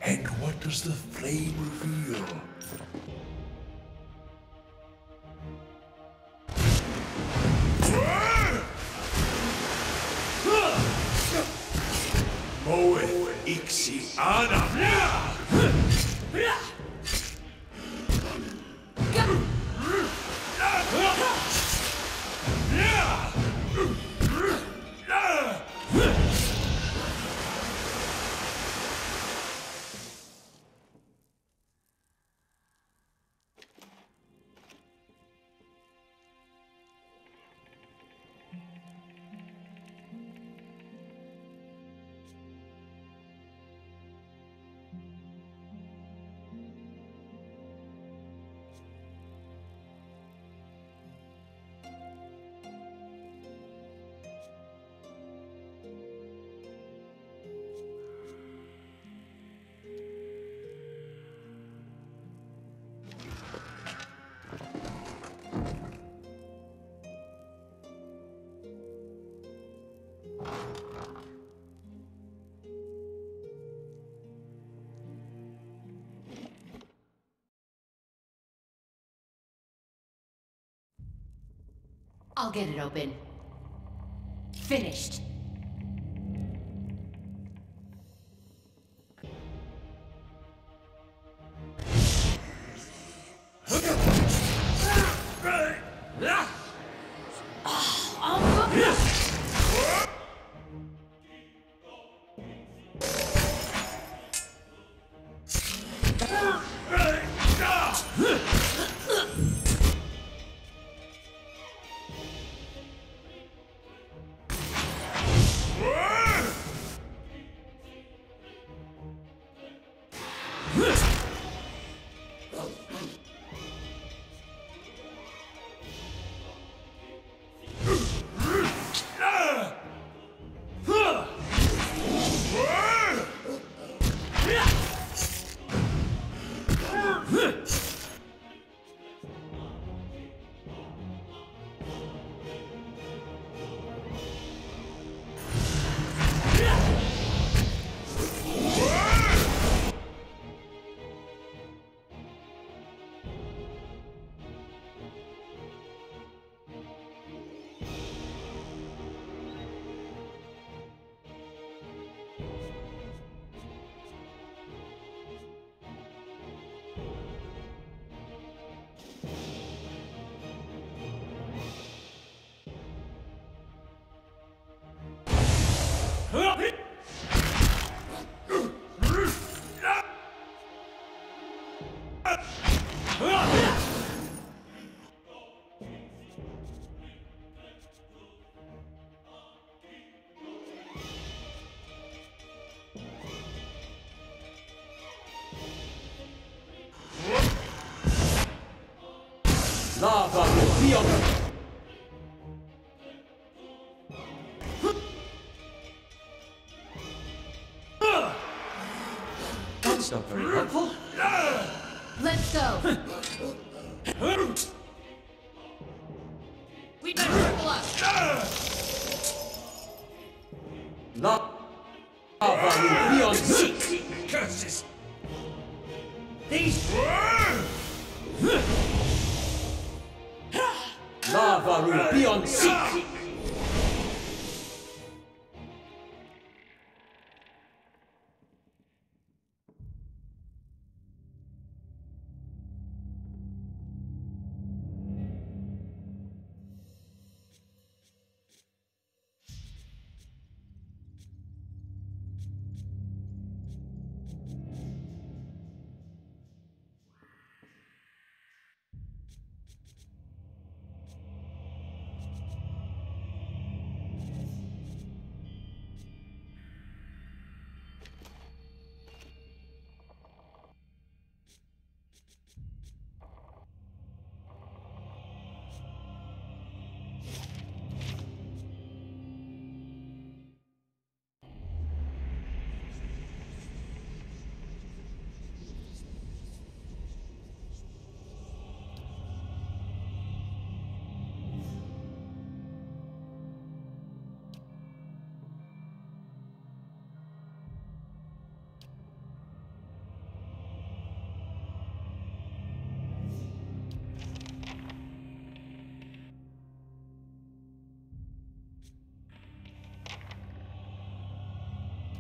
And what does the flame reveal? Moe ixi ana. I'll get it open. Finished. Lava will be on them. That's not very helpful. Let's go. We better triple up. Lava will be on seek. Curses! These lava will be on seek.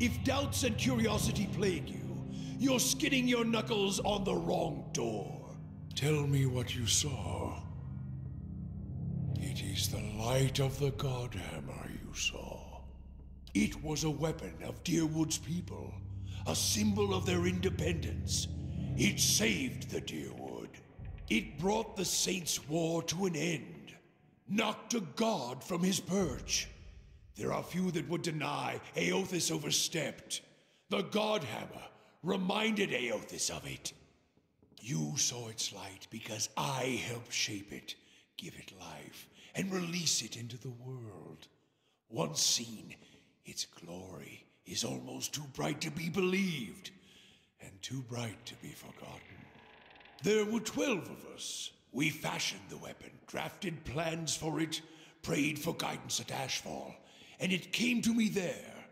If doubts and curiosity plague you, you're skidding your knuckles on the wrong door. Tell me what you saw. It is the light of the Godhammer you saw. It was a weapon of Deerwood's people, a symbol of their independence. It saved the Deerwood. It brought the Saints' War to an end, knocked a god from his perch. There are few that would deny Eothas overstepped. The Godhammer reminded Eothas of it. You saw its light because I helped shape it, give it life, and release it into the world. Once seen, its glory is almost too bright to be believed, and too bright to be forgotten. There were 12 of us. We fashioned the weapon, drafted plans for it, prayed for guidance at Ashfall, and it came to me there.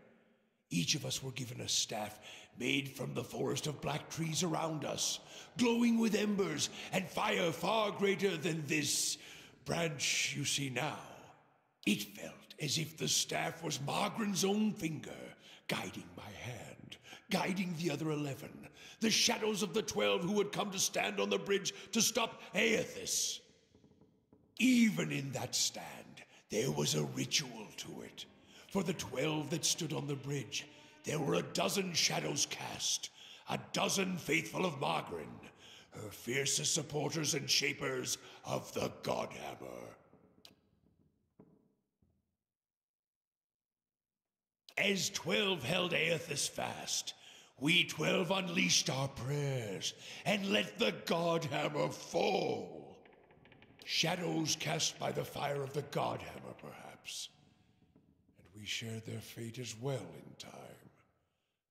Each of us were given a staff made from the forest of black trees around us, glowing with embers and fire far greater than this branch you see now. It felt as if the staff was Margaren's own finger, guiding my hand, guiding the other 11, the shadows of the 12 who had come to stand on the bridge to stop Eothas. Even in that stand, there was a ritual to it. For the 12 that stood on the bridge, there were a dozen shadows cast, a dozen faithful of Margren, her fiercest supporters and shapers of the Godhammer. As 12 held Eothas fast, we 12 unleashed our prayers and let the Godhammer fall. Shadows cast by the fire of the Godhammer, perhaps. And we shared their fate as well in time.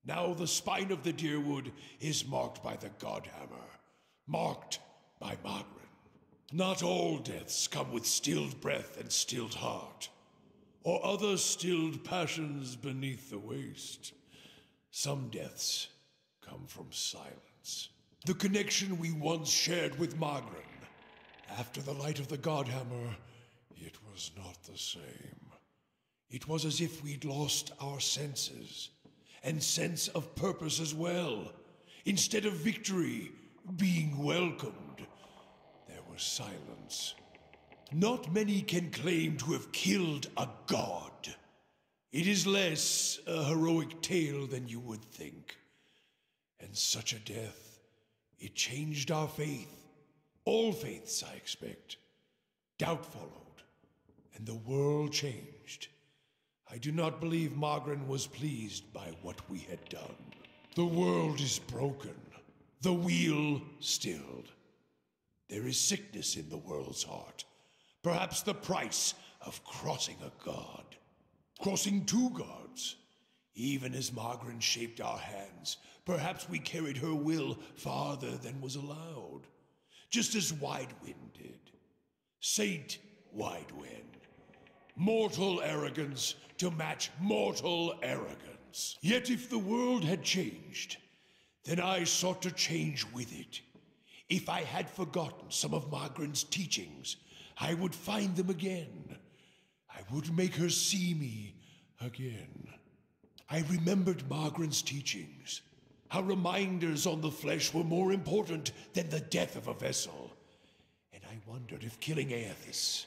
Now the spine of the Deerwood is marked by the Godhammer, marked by Margren. Not all deaths come with stilled breath and stilled heart, or other stilled passions beneath the waste. Some deaths come from silence. The connection we once shared with Margren. After the light of the Godhammer, it was not the same. It was as if we'd lost our senses, and sense of purpose as well. Instead of victory being welcomed, there was silence. Not many can claim to have killed a god. It is less a heroic tale than you would think. And such a death, it changed our faith. All faiths, I expect. Doubt followed, and the world changed. I do not believe Margren was pleased by what we had done. The world is broken, the wheel stilled. There is sickness in the world's heart. Perhaps the price of crossing a god. Crossing two gods. Even as Margren shaped our hands, perhaps we carried her will farther than was allowed. Just as Widewind did. Saint Widewind. Mortal arrogance to match mortal arrogance. Yet if the world had changed, then I sought to change with it. If I had forgotten some of Margren's teachings, I would find them again. I would make her see me again. I remembered Margren's teachings, how reminders on the flesh were more important than the death of a vessel. And I wondered if killing Eothas,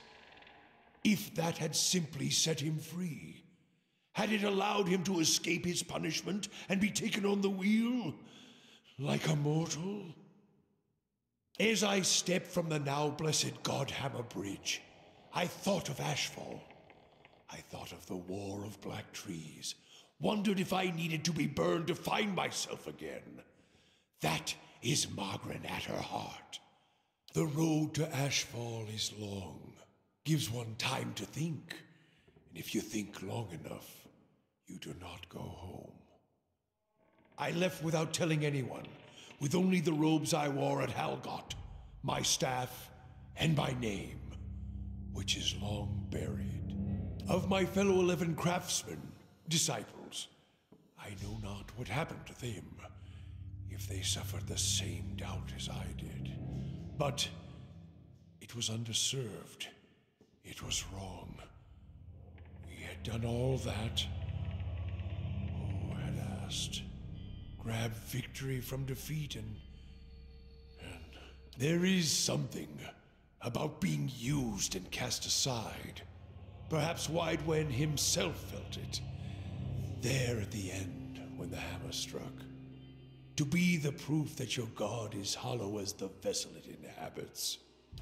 if that had simply set him free, had it allowed him to escape his punishment and be taken on the wheel like a mortal? As I stepped from the now blessed Godhammer Bridge, I thought of Ashfall. I thought of the War of Black Trees, wondered if I needed to be burned to find myself again. That is Margren at her heart. The road to Ashfall is long, gives one time to think, and if you think long enough, you do not go home. I left without telling anyone, with only the robes I wore at Halgot, my staff, and my name, which is long buried. Of my fellow 11 craftsmen, disciples, I know not what happened to them, if they suffered the same doubt as I did. But it was underserved. It was wrong. We had done all that. Oh, had fast. Grab victory from defeat and there is something about being used and cast aside. Perhaps Widewen himself felt it. There at the end, when the hammer struck. To be the proof that your god is hollow as the vessel it inhabits.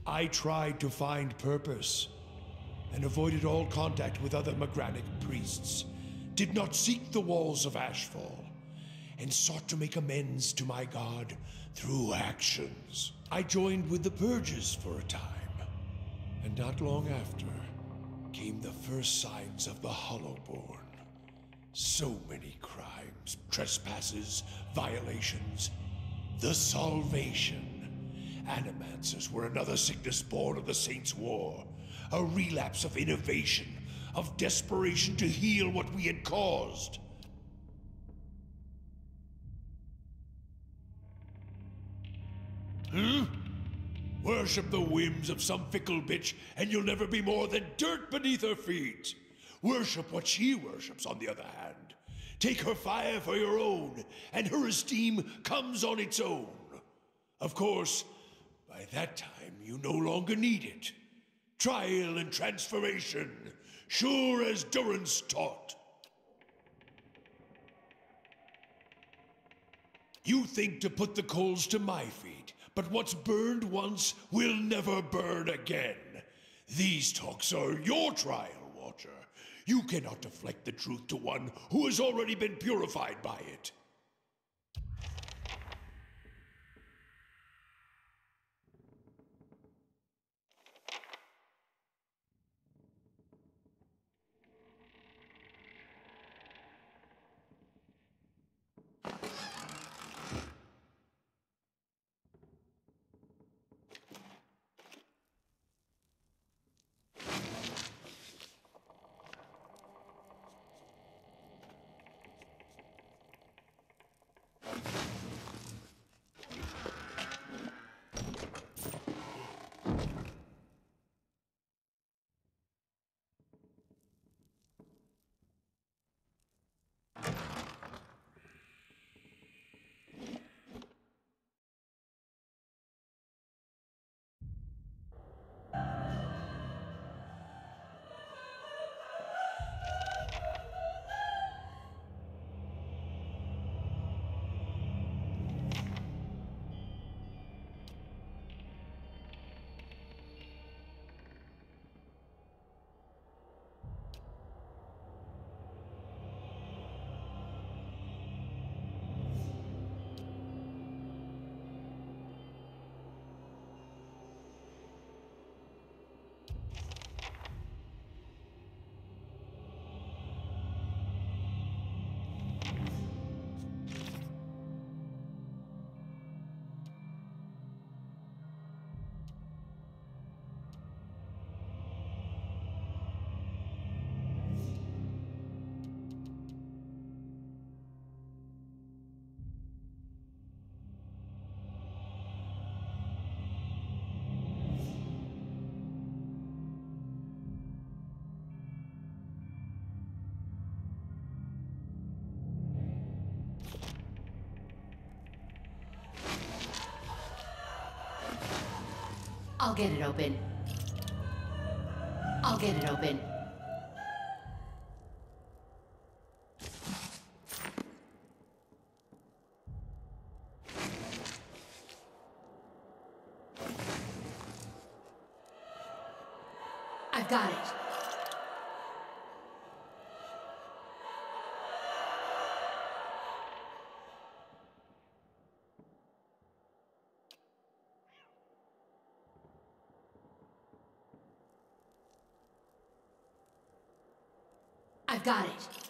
I tried to find purpose, and avoided all contact with other Magranic priests. Did not seek the walls of Ashfall, and sought to make amends to my god through actions. I joined with the Purges for a time, and not long after came the first signs of the Hollowborn. So many crimes, trespasses, violations. The Salvation. Animancers were another sickness born of the Saints' War. A relapse of innovation, of desperation to heal what we had caused. Worship the whims of some fickle bitch, and you'll never be more than dirt beneath her feet. Worship what she worships, on the other hand. Take her fire for your own, and her esteem comes on its own. Of course, by that time, you no longer need it. Trial and transformation, sure as Durance taught. You think to put the coals to my feet, but what's burned once will never burn again. These talks are your trial, Watcher. You cannot deflect the truth to one who has already been purified by it. I'll get it open. I'll get it open. I've got it. I've got it.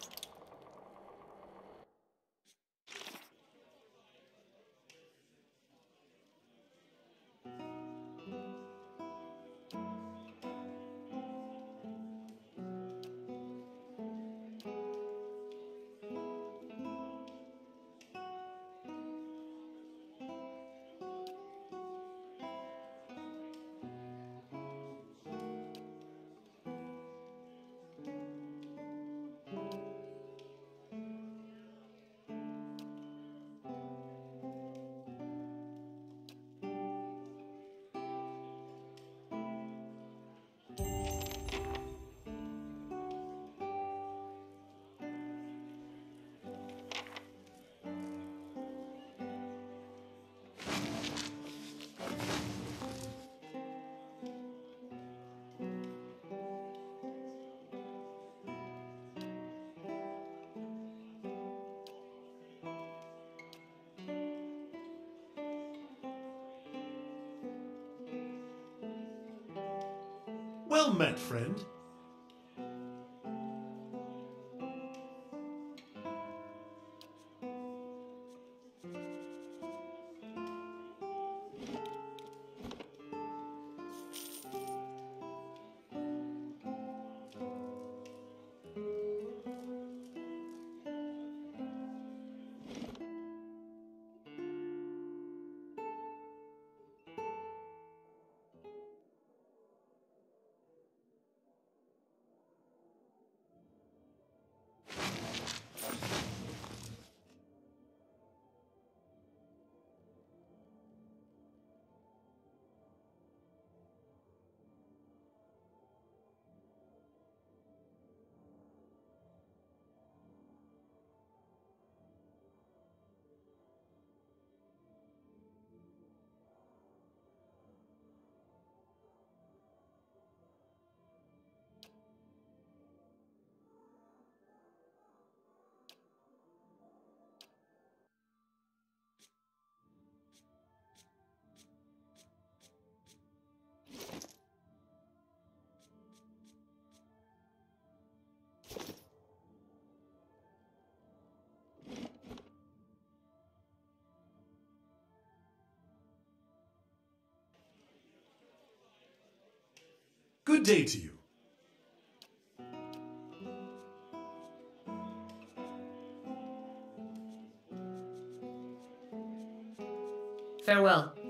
Well met, friend. Good day to you. Farewell.